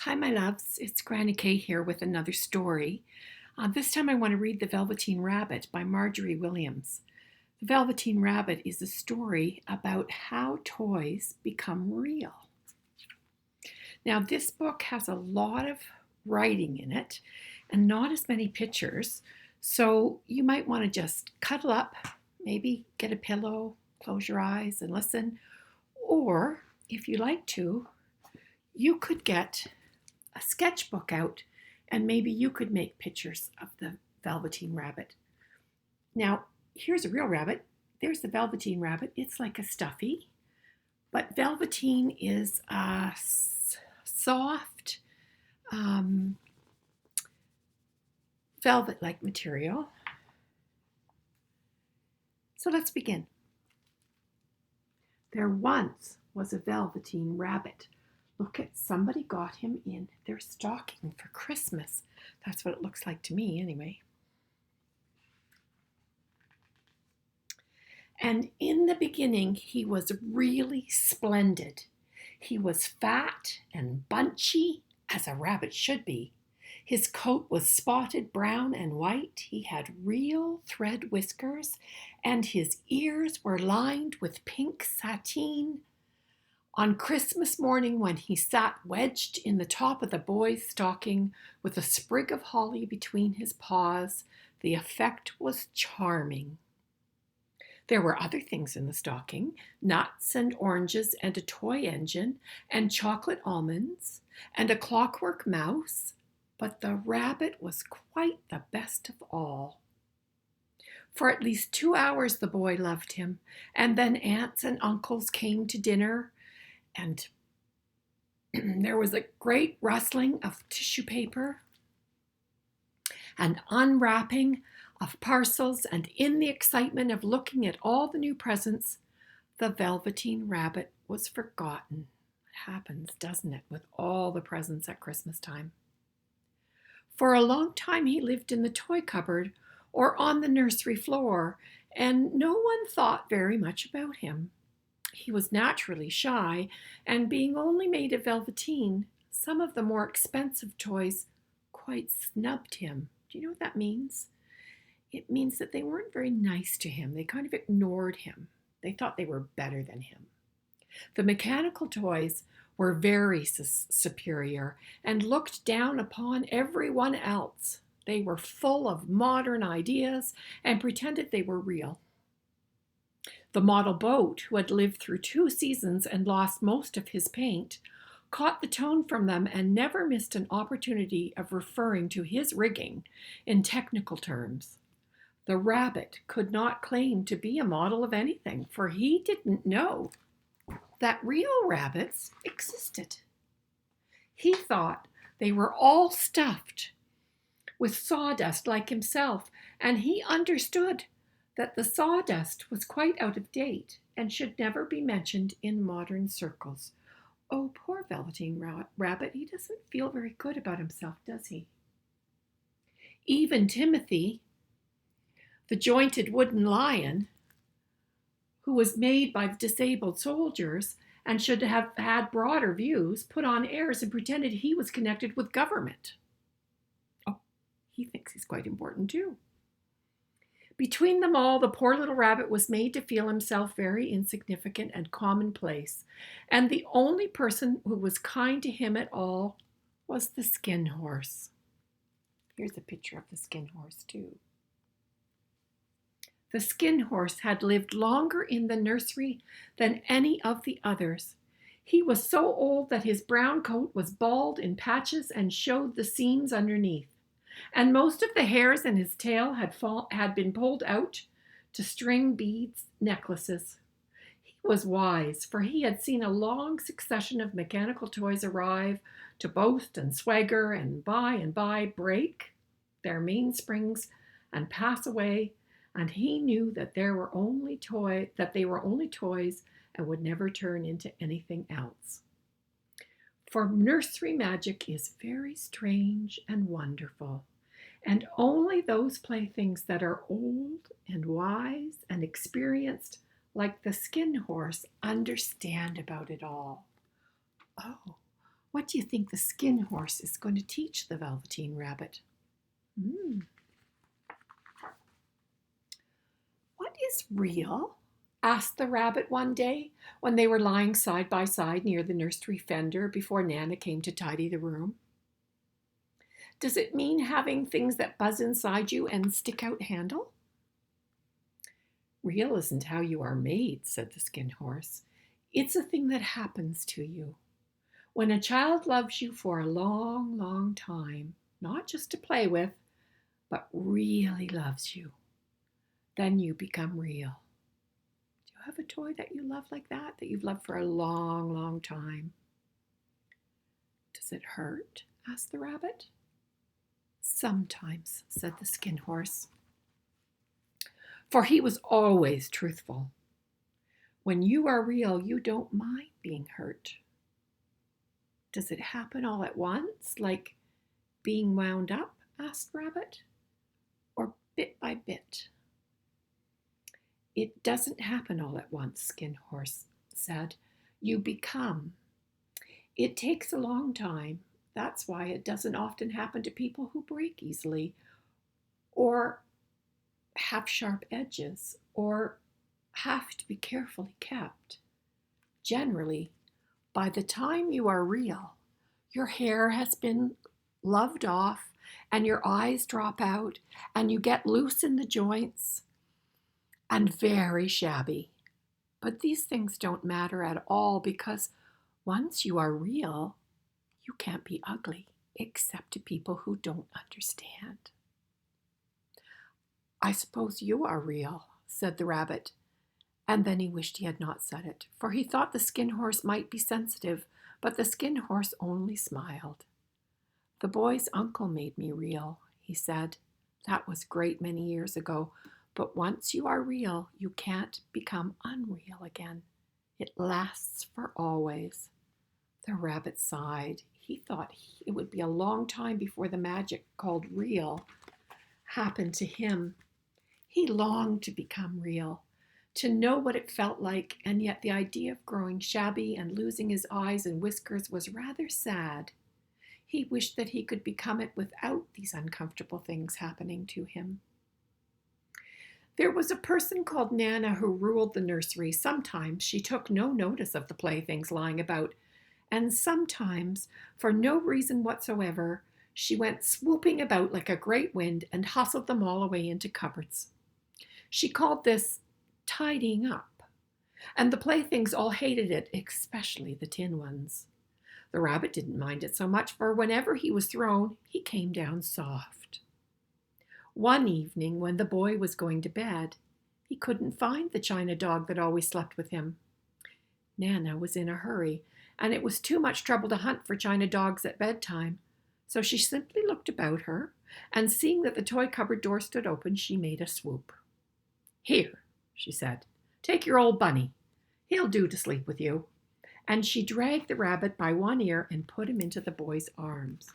Hi, my loves. It's Granny Kate here with another story. This time I want to read The Velveteen Rabbit by Margery Williams. The Velveteen Rabbit is a story about how toys become real. Now, this book has a lot of writing in it and not as many pictures, so you might want to just cuddle up, maybe get a pillow, close your eyes and listen, or if you like to, you could get a sketchbook out and maybe you could make pictures of the Velveteen Rabbit. Now, here's a real rabbit. There's the Velveteen Rabbit. It's like a stuffy, but velveteen is a soft velvet-like material. So let's begin. There once was a Velveteen Rabbit. Look at, somebody got him in their stocking for Christmas. That's what it looks like to me anyway. And in the beginning, he was really splendid. He was fat and bunchy, as a rabbit should be. His coat was spotted brown and white. He had real thread whiskers, and his ears were lined with pink sateen. On Christmas morning, when he sat wedged in the top of the boy's stocking with a sprig of holly between his paws, the effect was charming. There were other things in the stocking, nuts and oranges and a toy engine and chocolate almonds and a clockwork mouse, but the rabbit was quite the best of all. For at least 2 hours the boy loved him, and then aunts and uncles came to dinner, and there was a great rustling of tissue paper and unwrapping of parcels, and in the excitement of looking at all the new presents, the Velveteen Rabbit was forgotten. It happens, doesn't it, with all the presents at Christmas time. For a long time he lived in the toy cupboard or on the nursery floor, and no one thought very much about him. He was naturally shy, and being only made of velveteen, some of the more expensive toys quite snubbed him. Do you know what that means? It means that they weren't very nice to him. They kind of ignored him. They thought they were better than him. The mechanical toys were very superior and looked down upon everyone else. They were full of modern ideas and pretended they were real. The model boat, who had lived through 2 seasons and lost most of his paint, caught the tone from them and never missed an opportunity of referring to his rigging in technical terms. The rabbit could not claim to be a model of anything, for he didn't know that real rabbits existed. He thought they were all stuffed with sawdust like himself, and he understood that the sawdust was quite out of date and should never be mentioned in modern circles. Oh, poor Velveteen Rabbit, he doesn't feel very good about himself, does he? Even Timothy, the jointed wooden lion, who was made by the disabled soldiers and should have had broader views, put on airs and pretended he was connected with government. Oh, he thinks he's quite important too. Between them all, the poor little rabbit was made to feel himself very insignificant and commonplace, and the only person who was kind to him at all was the skin horse. Here's a picture of the skin horse too. The skin horse had lived longer in the nursery than any of the others. He was so old that his brown coat was bald in patches and showed the seams underneath, and most of the hairs in his tail had been pulled out to string beads necklaces. He was wise, for he had seen a long succession of mechanical toys arrive to boast and swagger and by break their mainsprings and pass away, and he knew that they were only toys and would never turn into anything else. For nursery magic is very strange and wonderful, and only those playthings that are old and wise and experienced, like the skin horse, understand about it all. Oh, What do you think the Skin Horse is going to teach the Velveteen Rabbit? What is real? Asked the rabbit one day when they were lying side by side near the nursery fender before Nana came to tidy the room. Does it mean having things that buzz inside you and stick out handle? Real isn't how you are made, said the Skin Horse. It's a thing that happens to you. When a child loves you for a long, long time, not just to play with, but really loves you, then you become real. Do you have a toy that you love like that you've loved for a long, long time? Does it hurt? Asked the rabbit. Sometimes, said the Skin Horse. For he was always truthful. When you are real, you don't mind being hurt. Does it happen all at once, like being wound up? Asked Rabbit. Or bit by bit? It doesn't happen all at once, Skin Horse said. You become. It takes a long time. That's why it doesn't often happen to people who break easily, or have sharp edges, or have to be carefully kept. Generally, by the time you are real, your hair has been loved off and your eyes drop out and you get loose in the joints and very shabby. But these things don't matter at all because once you are real, you can't be ugly except to people who don't understand. I suppose you are real, said the rabbit. And then he wished he had not said it, for he thought the Skin Horse might be sensitive, but the Skin Horse only smiled. The boy's uncle made me real, he said. That was great many years ago, but once you are real, you can't become unreal again. It lasts for always. The rabbit sighed. He thought it would be a long time before the magic called real happened to him. He longed to become real, to know what it felt like, and yet the idea of growing shabby and losing his eyes and whiskers was rather sad. He wished that he could become it without these uncomfortable things happening to him. There was a person called Nana who ruled the nursery. Sometimes she took no notice of the playthings lying about, and sometimes, for no reason whatsoever, she went swooping about like a great wind and hustled them all away into cupboards. She called this tidying up, and the playthings all hated it, especially the tin ones. The rabbit didn't mind it so much, for whenever he was thrown, he came down soft. One evening, when the boy was going to bed, he couldn't find the china dog that always slept with him. Nana was in a hurry, and it was too much trouble to hunt for china dogs at bedtime, so she simply looked about her, and seeing that the toy cupboard door stood open, she made a swoop. Here, she said, take your old bunny. He'll do to sleep with you. And she dragged the rabbit by one ear and put him into the boy's arms.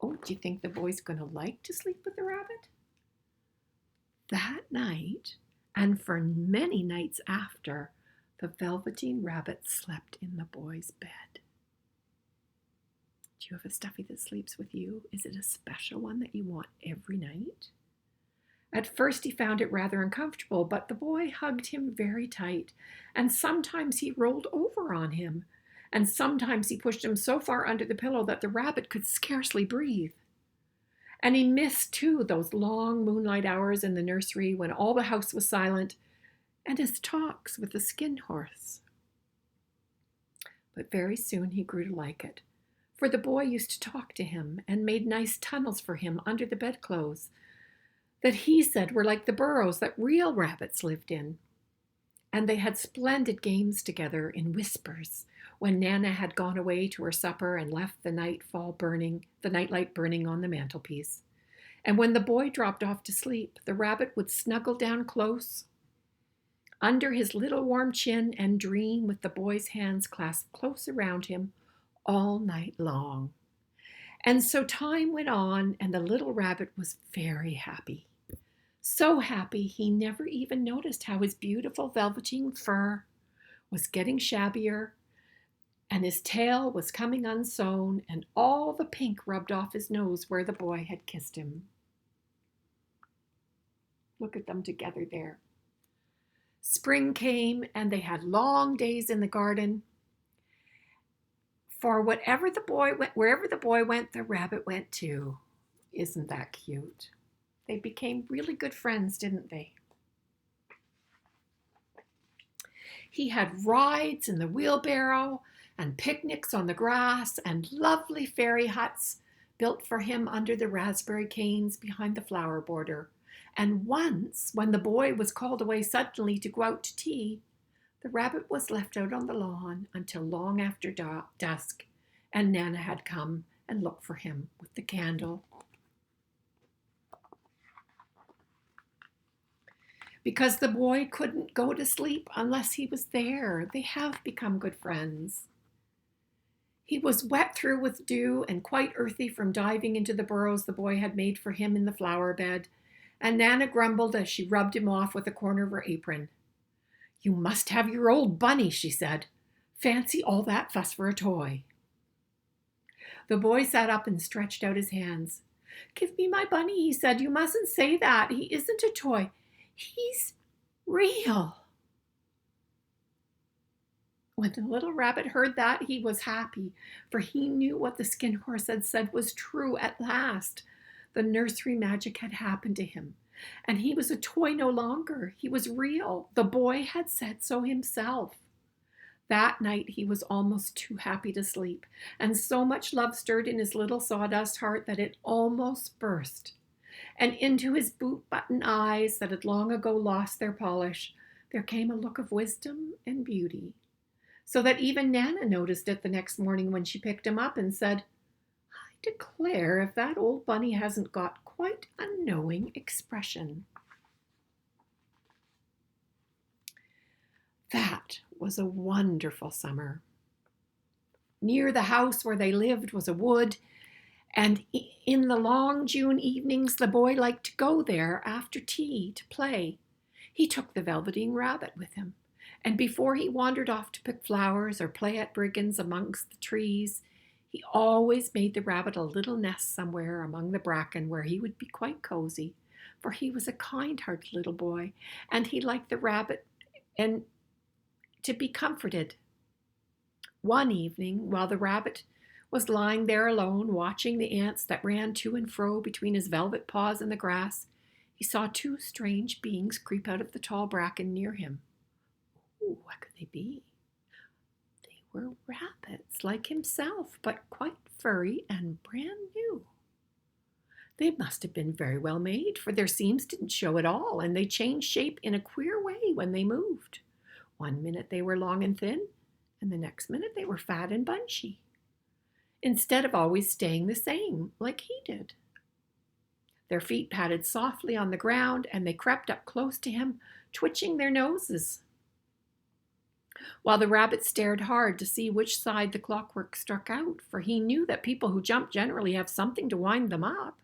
Oh, do you think the boy's going to like to sleep with the rabbit? That night, and for many nights after, the Velveteen Rabbit slept in the boy's bed. Do you have a stuffy that sleeps with you? Is it a special one that you want every night? At first he found it rather uncomfortable, but the boy hugged him very tight, and sometimes he rolled over on him, and sometimes he pushed him so far under the pillow that the rabbit could scarcely breathe. And he missed, too, those long moonlight hours in the nursery when all the house was silent, and his talks with the Skin Horse. But very soon he grew to like it, for the boy used to talk to him and made nice tunnels for him under the bedclothes that he said were like the burrows that real rabbits lived in. And they had splendid games together in whispers when Nana had gone away to her supper and left the nightlight burning on the mantelpiece. And when the boy dropped off to sleep, the rabbit would snuggle down close under his little warm chin and dream with the boy's hands clasped close around him all night long. And so time went on, and the little rabbit was very happy. So happy he never even noticed how his beautiful velveteen fur was getting shabbier and his tail was coming unsewn, and all the pink rubbed off his nose where the boy had kissed him. Look at them together there. Spring came, and they had long days in the garden. For wherever the boy went, the rabbit went too. Isn't that cute? They became really good friends, didn't they? He had rides in the wheelbarrow and picnics on the grass and lovely fairy huts built for him under the raspberry canes behind the flower border. And once, when the boy was called away suddenly to go out to tea, the rabbit was left out on the lawn until long after dusk, and Nana had come and looked for him with the candle. Because the boy couldn't go to sleep unless he was there, they have become good friends. He was wet through with dew and quite earthy from diving into the burrows the boy had made for him in the flower bed, and Nana grumbled as she rubbed him off with a corner of her apron. "You must have your old bunny," she said. "Fancy all that fuss for a toy." The boy sat up and stretched out his hands. "Give me my bunny," he said. "You mustn't say that. He isn't a toy. He's real." When the little rabbit heard that, he was happy, for he knew what the skin horse had said was true at last. The nursery magic had happened to him, and he was a toy no longer. He was real. The boy had said so himself. That night he was almost too happy to sleep, and so much love stirred in his little sawdust heart that it almost burst. And into his boot-button eyes that had long ago lost their polish, there came a look of wisdom and beauty, so that even Nana noticed it the next morning when she picked him up and said, "I declare if that old bunny hasn't got quite a knowing expression." That was a wonderful summer. Near the house where they lived was a wood, and in the long June evenings the boy liked to go there after tea to play. He took the Velveteen Rabbit with him, and before he wandered off to pick flowers or play at brigands amongst the trees, he always made the rabbit a little nest somewhere among the bracken where he would be quite cozy, for he was a kind-hearted little boy, and he liked the rabbit and to be comforted. One evening, while the rabbit was lying there alone, watching the ants that ran to and fro between his velvet paws in the grass, he saw two strange beings creep out of the tall bracken near him. Ooh, what could they be? They were rabbits like himself, but quite furry and brand new. They must have been very well made, for their seams didn't show at all, and they changed shape in a queer way when they moved. One minute they were long and thin, and the next minute they were fat and bunchy, instead of always staying the same, like he did. Their feet patted softly on the ground, and they crept up close to him, twitching their noses, while the rabbit stared hard to see which side the clockwork struck out, for he knew that people who jump generally have something to wind them up.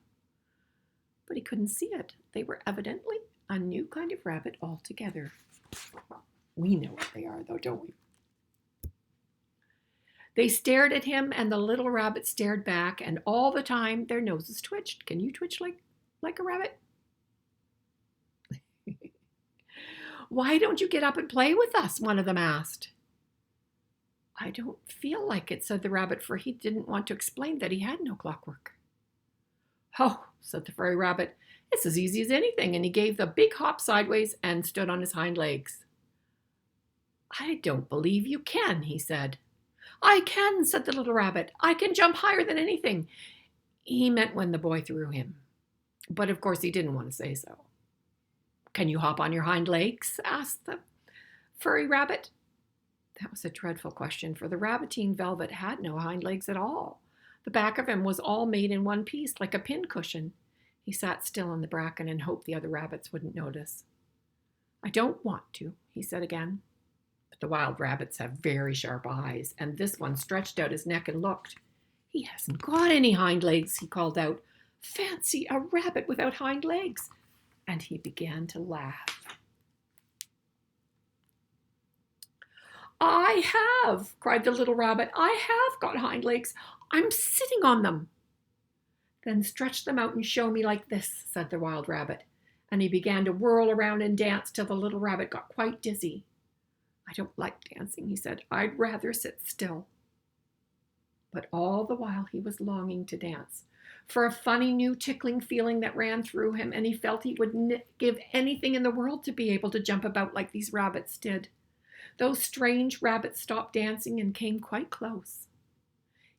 But he couldn't see it. They were evidently a new kind of rabbit altogether. We know what they are, though, don't we? They stared at him, and the little rabbit stared back, and all the time their noses twitched. Can you twitch like a rabbit? "Why don't you get up and play with us?" one of them asked. "I don't feel like it," said the rabbit, for he didn't want to explain that he had no clockwork. "Oh," said the furry rabbit, "it's as easy as anything," and he gave the big hop sideways and stood on his hind legs. "I don't believe you can," he said. "I can," said the little rabbit. "I can jump higher than anything." He meant when the boy threw him, but of course he didn't want to say so. "Can you hop on your hind legs?" asked the furry rabbit. That was a dreadful question, for the Velveteen Velvet had no hind legs at all. The back of him was all made in one piece, like a pincushion. He sat still in the bracken and hoped the other rabbits wouldn't notice. "I don't want to," he said again. But the wild rabbits have very sharp eyes, and this one stretched out his neck and looked. "He hasn't got any hind legs," he called out. "Fancy a rabbit without hind legs!" And he began to laugh. I have, cried the little rabbit. I have got hind legs. I'm sitting on them. Then stretch them out and show me like this, said the wild rabbit. And he began to whirl around and dance till the little rabbit got quite dizzy. I don't like dancing, he said. I'd rather sit still. But all the while he was longing to dance, for a funny new tickling feeling that ran through him, and he felt he would give anything in the world to be able to jump about like these rabbits did. Those strange rabbits stopped dancing and came quite close.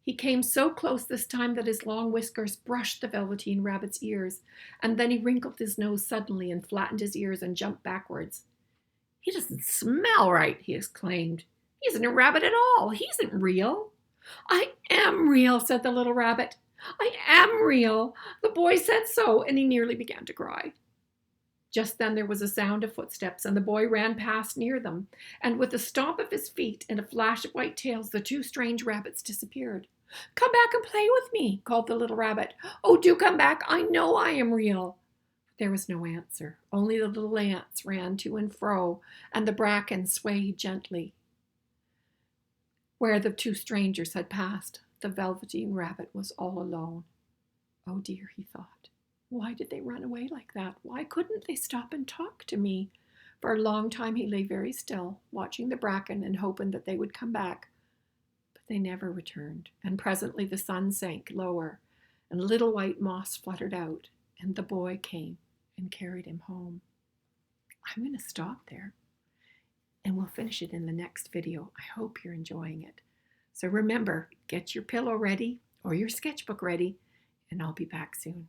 He came so close this time that his long whiskers brushed the Velveteen Rabbit's ears, and then he wrinkled his nose suddenly and flattened his ears and jumped backwards. He doesn't smell right, he exclaimed. He isn't a rabbit at all. He isn't real. I am real, said the little rabbit. I am real. The boy said so, and he nearly began to cry. Just then there was a sound of footsteps, and the boy ran past near them, and with a stomp of his feet and a flash of white tails, the two strange rabbits disappeared. Come back and play with me, called the little rabbit. Oh, do come back. I know I am real. There was no answer. Only the little ants ran to and fro, and the bracken swayed gently. Where the two strangers had passed, the Velveteen Rabbit was all alone. Oh dear, he thought. Why did they run away like that? Why couldn't they stop and talk to me? For a long time he lay very still, watching the bracken and hoping that they would come back. But they never returned, and presently the sun sank lower, and little white moss fluttered out, and the boy came and carried him home. I'm going to stop there, and we'll finish it in the next video. I hope you're enjoying it. So remember, get your pillow ready or your sketchbook ready, and I'll be back soon.